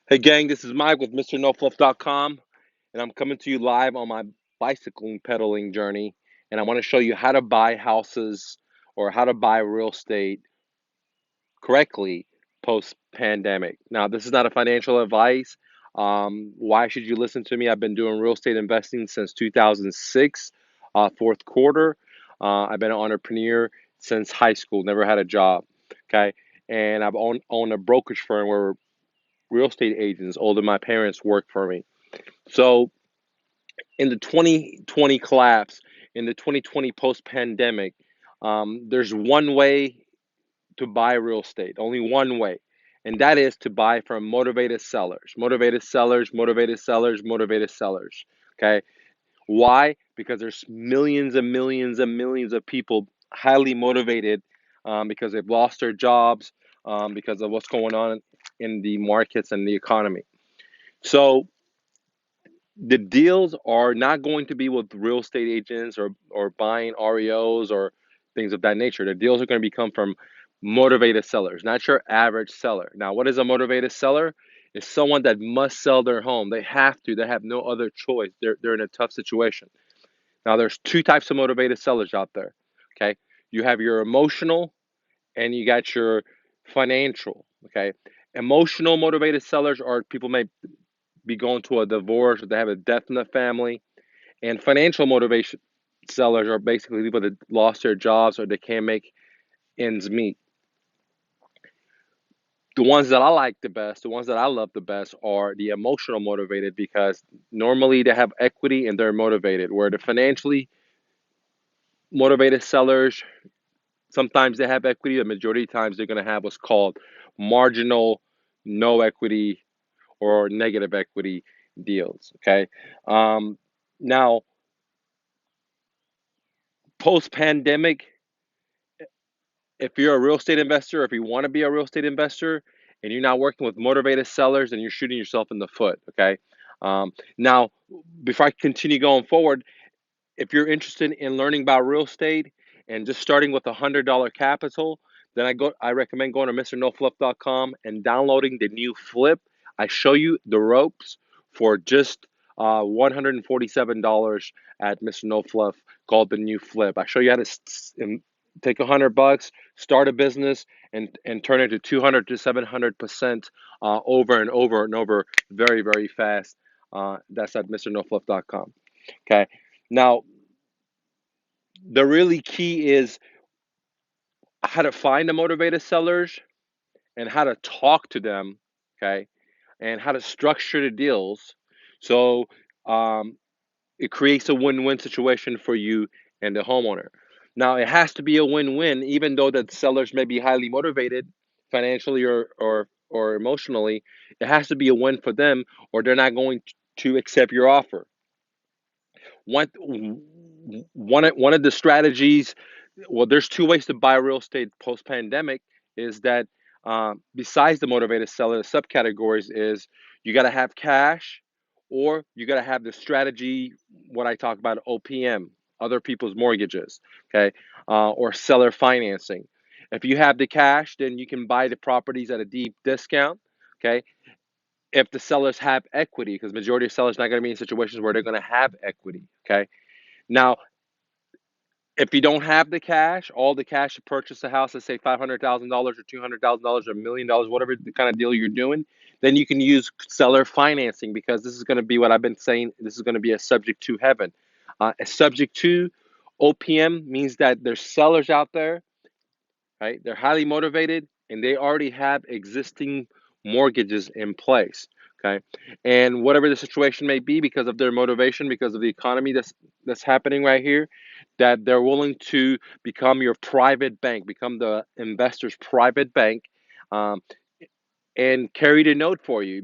Hey gang, this is Mike with MrNoFluff.com, and I'm coming to you live on my bicycling pedaling journey. And I want to show you how to buy houses or how to buy real estate correctly post pandemic. Now, this is not a financial advice. Why should you listen to me? I've been doing real estate investing since 2006, fourth quarter. I've been an entrepreneur since high school, never had a job. Okay. And I've owned a brokerage firm where real estate agents older than my parents worked for me. So in the 2020 collapse, in the 2020 post pandemic, there's one way to buy real estate, only one way, and that is to buy from motivated sellers, motivated sellers, motivated sellers, motivated sellers. Okay. Why? Because there's millions and millions and millions of people highly motivated because they've lost their jobs because of what's going on in the markets and the economy. So the deals are not going to be with real estate agents or buying REOs or things of that nature. The deals are going to become from motivated sellers, not your average seller. Now, what is a motivated seller? It's someone that must sell their home. They have to. They have no other choice. They're in a tough situation. Now, there's two types of motivated sellers out there. Okay, you have your emotional and you got your financial. Okay, emotional motivated sellers are people may be going to a divorce or they have a death in the family. And financial motivation sellers are basically people that lost their jobs or they can't make ends meet. The ones that I like the best, the ones that I love the best are the emotional motivated because normally they have equity and they're motivated. Where the financially motivated sellers, sometimes they have equity, the majority of times they're going to have what's called marginal, no equity, or negative equity deals. Okay. Now, post pandemic, if you're a real estate investor, if you want to be a real estate investor, and you're not working with motivated sellers, then you're shooting yourself in the foot. Okay. Now, before I continue going forward, if you're interested in learning about real estate and just starting with $100 capital, then I recommend going to MrNoFluff.com and downloading the new flip. I show you the ropes for just $147 at Mr. No Fluff, called the new flip. I show you how to take $100, start a business, and turn it to 200 to 700% over and over and over very, very fast. That's at MrNoFluff.com. Okay. Now, the really key is how to find the motivated sellers and how to talk to them, okay, and how to structure the deals so um, it creates a win-win situation for you and the homeowner. Now, it has to be a win-win, even though the sellers may be highly motivated financially or emotionally. It has to be a win for them, or they're not going to accept your offer. One one of the strategies, well, there's two ways to buy real estate post pandemic. Is that besides the motivated seller, the subcategories is you got to have cash, or you got to have the strategy. What I talk about, OPM, other people's mortgages, okay, or seller financing. If you have the cash, then you can buy the properties at a deep discount. Okay, if the sellers have equity, because majority of sellers not going to be in situations where they're going to have equity. Okay, now, if you don't have the cash, all the cash to purchase a house, let's say $500,000 or $200,000 or $1 million, whatever the kind of deal you're doing, then you can use seller financing, because this is going to be what I've been saying. This is going to be a subject to heaven. A subject to OPM means that there's sellers out there, right? They're highly motivated and they already have existing mortgages in place. Okay, and whatever the situation may be, because of their motivation, because of the economy that's happening right here, that they're willing to become your private bank, become the investor's private bank, um, and carry the note for you.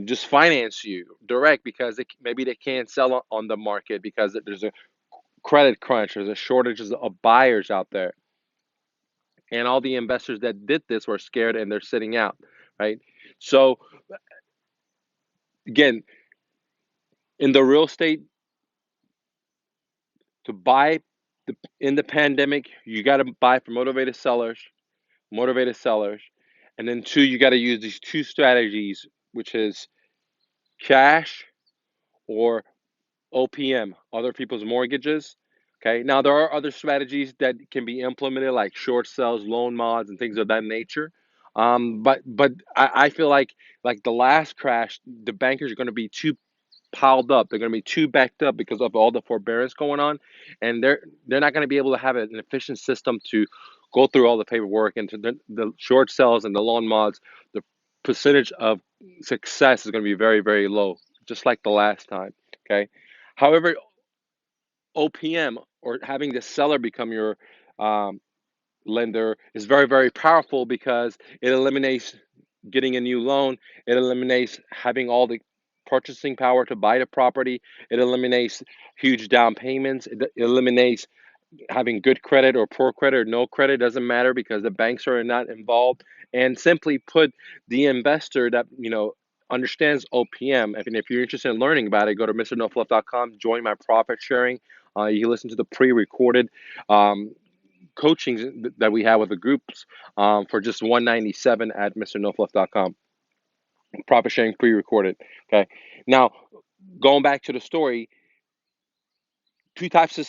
Just finance you direct because maybe they can't sell on the market because there's a credit crunch, there's a shortage of buyers out there, and all the investors that did this were scared and they're sitting out, right? So again, in the real estate, to buy in the pandemic, you got to buy from motivated sellers, and then two, you got to use these two strategies, which is cash or OPM, other people's mortgages. Okay, now there are other strategies that can be implemented, like short sales, loan mods, and things of that nature. But I feel like the last crash, the bankers are going to be too piled up. They're going to be too backed up because of all the forbearance going on, and they're not going to be able to have an efficient system to go through all the paperwork and to the short sales and the loan mods. The percentage of success is going to be very, very low, just like the last time. Okay, however, OPM, or having the seller become your um, lender, is very, very powerful because it eliminates getting a new loan. It eliminates having all the purchasing power to buy the property. It eliminates huge down payments. It eliminates having good credit or poor credit or no credit. Doesn't matter because the banks are not involved. And simply put, the investor that understands OPM. If you're interested in learning about it, go to mrnofluff.com, join my profit sharing. You can listen to the pre-recorded um, coachings that we have with the groups for just $197 at mrnofluff.com. Profit sharing pre-recorded. Okay. Now, going back to the story, two types of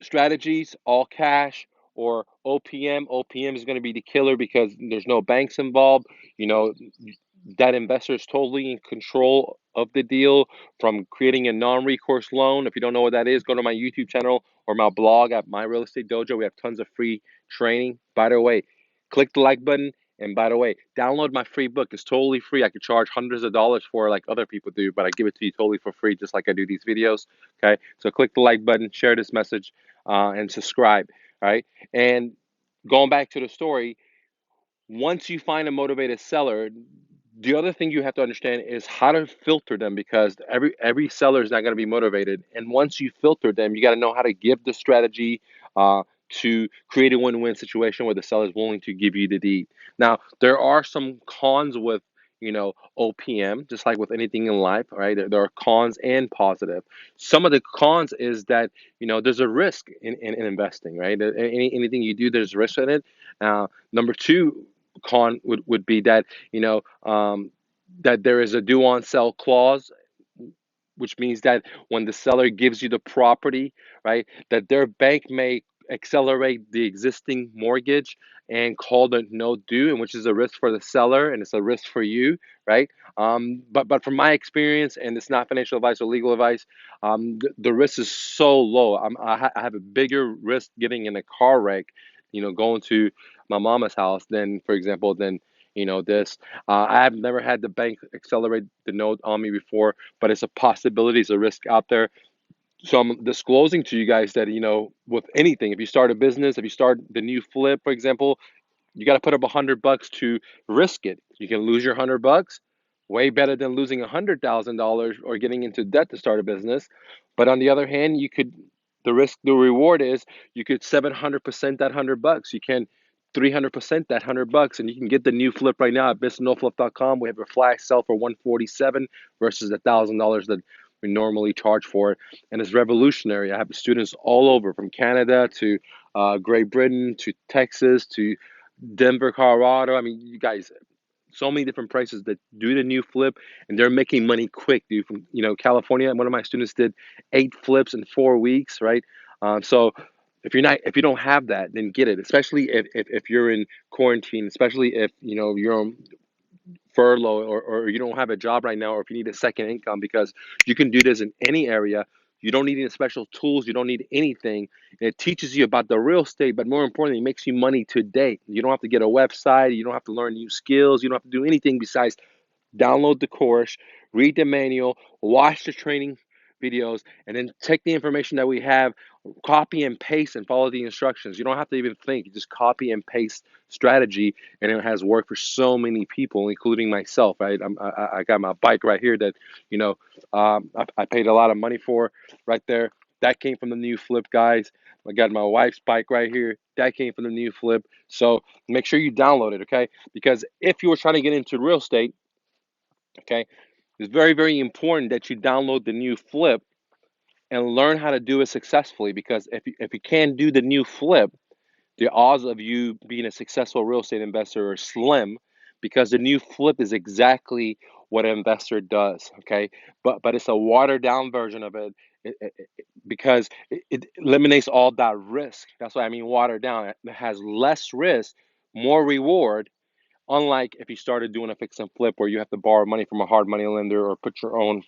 strategies: all cash or OPM. OPM is going to be the killer because there's no banks involved. You know, that investor is totally in control of the deal, from creating a non-recourse loan. If you don't know what that is, go to my YouTube channel or my blog at My Real Estate Dojo. We have tons of free training. By the way, click the like button. And by the way, download my free book. It's totally free. I could charge hundreds of dollars for it like other people do, but I give it to you totally for free, just like I do these videos. Okay, so click the like button, share this message, and subscribe. All right. And going back to the story, once you find a motivated seller, the other thing you have to understand is how to filter them, because every seller is not going to be motivated. And once you filter them, you got to know how to give the strategy to create a win-win situation where the seller is willing to give you the deed. Now, there are some cons with OPM, just like with anything in life, right? There are cons and positive. Some of the cons is that there's a risk in investing, right? Anything you do, there's risk in it. Number two con would be that that there is a due on sell clause, which means that when the seller gives you the property, right, that their bank may accelerate the existing mortgage and call the note due, and which is a risk for the seller and it's a risk for you, right? But from my experience, and it's not financial advice or legal advice, the risk is so low. I have a bigger risk getting in a car wreck, going to my mama's house than, for example, this. I have never had the bank accelerate the note on me before, but it's a possibility, it's a risk out there. So I'm disclosing to you guys that, with anything, if you start a business, if you start the new flip, for example, you got to put up $100 to risk it. You can lose your $100, way better than losing $100,000 or getting into debt to start a business. But on the other hand, the reward is you could 700% that $100. You can 300% that $100, and you can get the new flip right now at businessnoflip.com. We have a flash sale for 147 versus $1,000 that we normally charge for it, and it's revolutionary. I have students all over, from Canada to Great Britain to Texas to Denver, Colorado. I mean, you guys, so many different places that do the new flip, and they're making money quick, dude. From California, one of my students did 8 flips in 4 weeks, right? So if you don't have that, then get it. Especially if you're in quarantine, especially if you're on furlough, or you don't have a job right now, or if you need a second income, because you can do this in any area. You don't need any special tools. You don't need anything. And it teaches you about the real estate, but more importantly, it makes you money today. You don't have to get a website. You don't have to learn new skills. You don't have to do anything besides download the course, read the manual, watch the training videos, and then take the information that we have, copy and paste, and follow the instructions. You don't have to even think. You just copy and paste strategy, and it has worked for so many people, including myself. Right, I got my bike right here that you know I paid a lot of money for right there. That came from the new flip, guys. I got my wife's bike right here. That came from the new flip. So make sure you download it, okay? Because if you were trying to get into real estate, okay, it's very, very important that you download the new flip and learn how to do it successfully. Because if you can't do the new flip, the odds of you being a successful real estate investor are slim, because the new flip is exactly what an investor does, okay? But it's a watered down version of it, because it eliminates all that risk. That's what I mean watered down. It has less risk, more reward. Unlike if you started doing a fix and flip where you have to borrow money from a hard money lender or put your own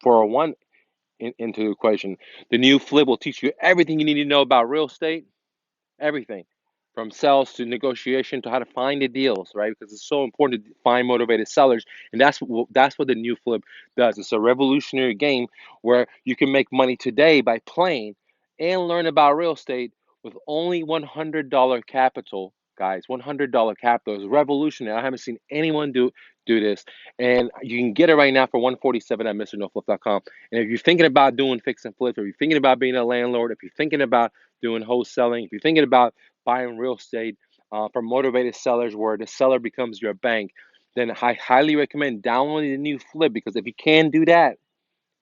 401 into the equation. The new flip will teach you everything you need to know about real estate, everything from sales to negotiation to how to find the deals, right? Because it's so important to find motivated sellers, and that's what the new flip does. It's a revolutionary game where you can make money today by playing and learn about real estate with only $100 capital, guys. $100 capital is revolutionary. I haven't seen anyone do this, and you can get it right now for 147 at mrnoflip.com. And if you're thinking about doing fix and flip, or you're thinking about being a landlord, if you're thinking about doing wholesaling, if you're thinking about buying real estate from motivated sellers where the seller becomes your bank, then I highly recommend downloading the new flip. Because if you can do that,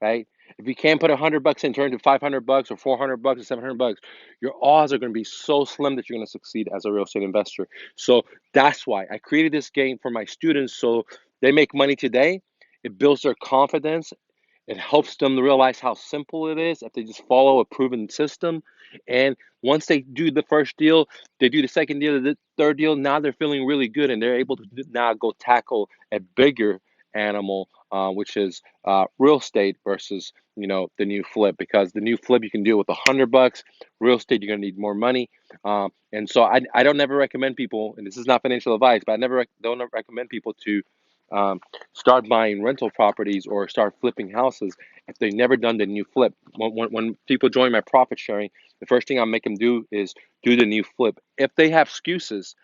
right? If you can't put $100 in, turn to $500 or $400 or $700, your odds are going to be so slim that you're going to succeed as a real estate investor. So that's why I created this game for my students, so they make money today. It builds their confidence. It helps them to realize how simple it is if they just follow a proven system. And once they do the first deal, they do the second deal, the third deal. Now they're feeling really good, and they're able to now go tackle a bigger animal, which is real estate versus the new flip. Because the new flip you can do with $100. Real estate you're gonna need more money. And so I don't never recommend people, and this is not financial advice, but I don't recommend people to um, start buying rental properties or start flipping houses if they've never done the new flip. When people join my profit sharing, the first thing I make them do is do the new flip. If they have excuses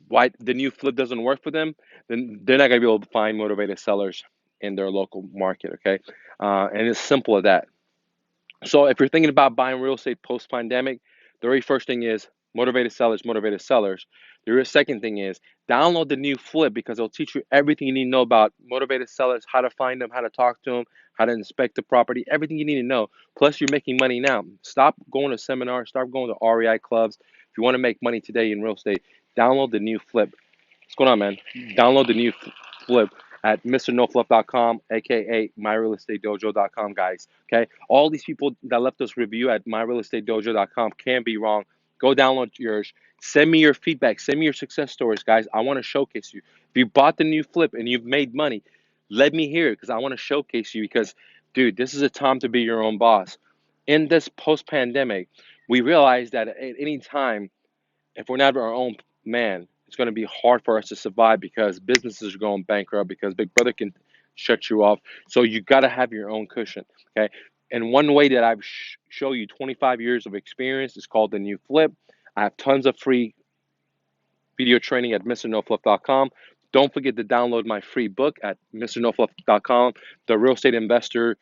why the new flip doesn't work for them, then they're not going to be able to find motivated sellers in their local market, okay? And it's simple as that. So if you're thinking about buying real estate post pandemic, the very first thing is motivated sellers, motivated sellers. The real second thing is download the new flip, because it'll teach you everything you need to know about motivated sellers, how to find them, how to talk to them, how to inspect the property, everything you need to know. Plus, you're making money now. Stop going to seminars, start going to REI clubs. If you want to make money today in real estate, download the new flip. What's going on, man? Download the new flip at mrnoflip.com, aka myrealestatedojo.com, guys. Okay, all these people that left us review at myrealestatedojo.com can't be wrong. Go download yours. Send me your feedback. Send me your success stories, guys. I want to showcase you. If you bought the new flip and you've made money, let me hear it, because I want to showcase you. Because, dude, this is a time to be your own boss. In this post-pandemic, we realize that at any time, if we're not our own man, it's going to be hard for us to survive, because businesses are going bankrupt, because Big Brother can shut you off. So you got to have your own cushion, okay? And one way that I've show you 25 years of experience is called the new flip. I have tons of free video training at mrnoflip.com. Don't forget to download my free book at mrnoflip.com, The Real Estate Investor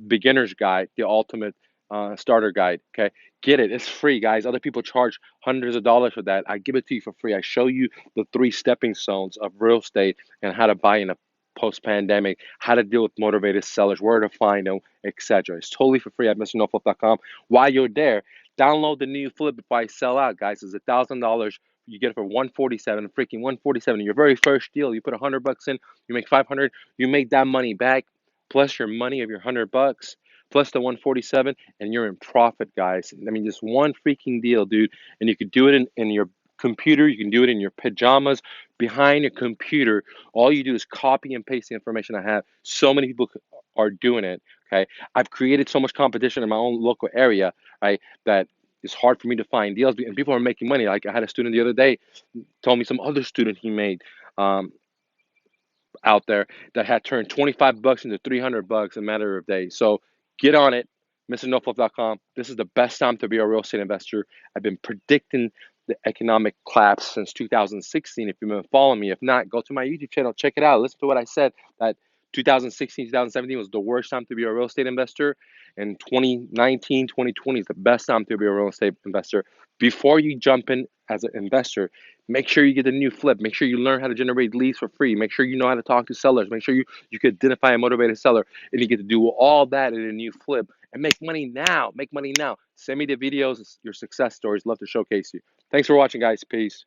Beginner's Guide, the ultimate starter guide. Okay, get it. It's free, guys. Other people charge hundreds of dollars for that. I give it to you for free. I show you the 3 stepping stones of real estate and how to buy in a post-pandemic, how to deal with motivated sellers, where to find them, etc. It's totally for free at mrnoflip.com. While you're there, download the new flip before I sell out, guys. It's $1,000. You get it for 147, freaking 147. Your very first deal, you put $100 in, you make 500, you make that money back, plus your money of your $100, plus the 147, and you're in profit, guys. I mean, just one freaking deal, dude. And you could do it in your computer, you can do it in your pajamas, behind your computer. All you do is copy and paste the information I have. So many people are doing it. Okay, I've created so much competition in my own local area, right, that it's hard for me to find deals, and people are making money. Like I had a student the other day told me some other student he made. Um, out there that had turned 25 bucks into 300 bucks in a matter of days. So get on it, MrNoFluff.com. This is the best time to be a real estate investor. I've been predicting the economic collapse since 2016. If you've been following me, if not, go to my YouTube channel, check it out. Listen to what I said, that 2016, 2017 was the worst time to be a real estate investor, and 2019, 2020 is the best time to be a real estate investor. Before you jump in as an investor, make sure you get a new flip. Make sure you learn how to generate leads for free. Make sure you know how to talk to sellers. Make sure you can identify a motivated seller, and you get to do all that in a new flip and make money now. Make money now. Send me the videos, your success stories. Love to showcase you. Thanks for watching, guys. Peace.